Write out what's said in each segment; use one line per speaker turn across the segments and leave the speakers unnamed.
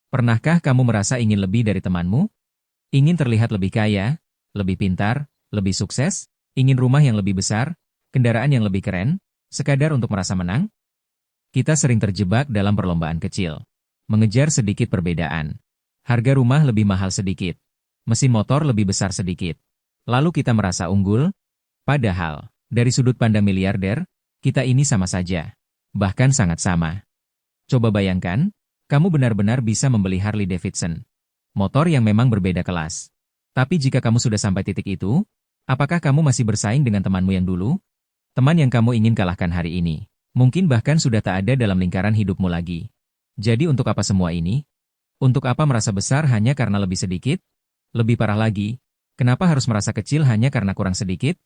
Pernahkah kamu merasa ingin lebih dari temanmu? Ingin terlihat lebih kaya, lebih pintar, lebih sukses, ingin rumah yang lebih besar, kendaraan yang lebih keren, sekadar untuk merasa menang? Kita sering terjebak dalam perlombaan kecil. Mengejar sedikit perbedaan. Harga rumah lebih mahal sedikit. Mesin motor lebih besar sedikit. Lalu kita merasa unggul, padahal, dari sudut pandang miliarder, kita ini sama saja. Bahkan sangat sama. Coba bayangkan, kamu benar-benar bisa membeli Harley Davidson. Motor yang memang berbeda kelas. Tapi jika kamu sudah sampai titik itu, apakah kamu masih bersaing dengan temanmu yang dulu? Teman yang kamu ingin kalahkan hari ini, mungkin bahkan sudah tak ada dalam lingkaran hidupmu lagi. Jadi untuk apa semua ini? Untuk apa merasa besar hanya karena lebih sedikit? Lebih parah lagi, kenapa harus merasa kecil hanya karena kurang sedikit?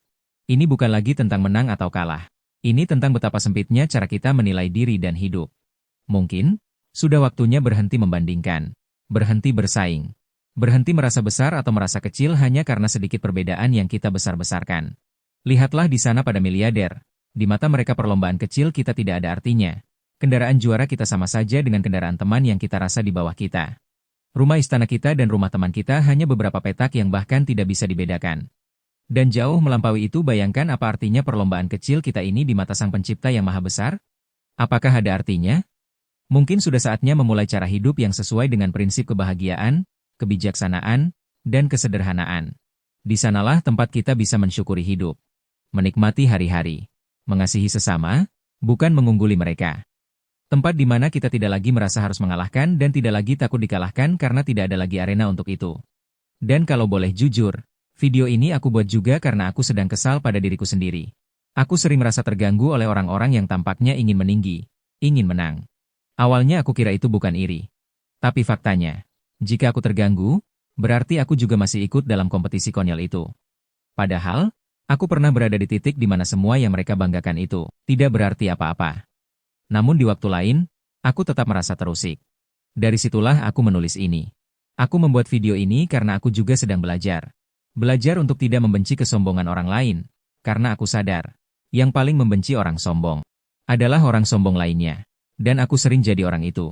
Ini bukan lagi tentang menang atau kalah. Ini tentang betapa sempitnya cara kita menilai diri dan hidup. Mungkin, sudah waktunya berhenti membandingkan. Berhenti bersaing. Berhenti merasa besar atau merasa kecil hanya karena sedikit perbedaan yang kita besar-besarkan. Lihatlah di sana pada miliarder. Di mata mereka perlombaan kecil kita tidak ada artinya. Kendaraan juara kita sama saja dengan kendaraan teman yang kita rasa di bawah kita. Rumah istana kita dan rumah teman kita hanya beberapa petak yang bahkan tidak bisa dibedakan. Dan jauh melampaui itu bayangkan apa artinya perlombaan kecil kita ini di mata Sang Pencipta yang Maha Besar? Apakah ada artinya? Mungkin sudah saatnya memulai cara hidup yang sesuai dengan prinsip kebahagiaan, kebijaksanaan, dan kesederhanaan. Di sanalah tempat kita bisa mensyukuri hidup. Menikmati hari-hari. Mengasihi sesama, bukan mengungguli mereka. Tempat di mana kita tidak lagi merasa harus mengalahkan dan tidak lagi takut dikalahkan karena tidak ada lagi arena untuk itu. Dan kalau boleh jujur, video ini aku buat juga karena aku sedang kesal pada diriku sendiri. Aku sering merasa terganggu oleh orang-orang yang tampaknya ingin meninggi, ingin menang. Awalnya aku kira itu bukan iri. Tapi faktanya, jika aku terganggu, berarti aku juga masih ikut dalam kompetisi konyol itu. Padahal, aku pernah berada di titik di mana semua yang mereka banggakan itu tidak berarti apa-apa. Namun di waktu lain, aku tetap merasa terusik. Dari situlah aku menulis ini. Aku membuat video ini karena aku juga sedang belajar. Belajar untuk tidak membenci kesombongan orang lain, karena aku sadar, yang paling membenci orang sombong adalah orang sombong lainnya. Dan aku sering jadi orang itu.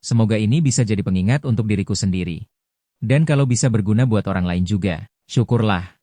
Semoga ini bisa jadi pengingat untuk diriku sendiri. Dan kalau bisa berguna buat orang lain juga, syukurlah.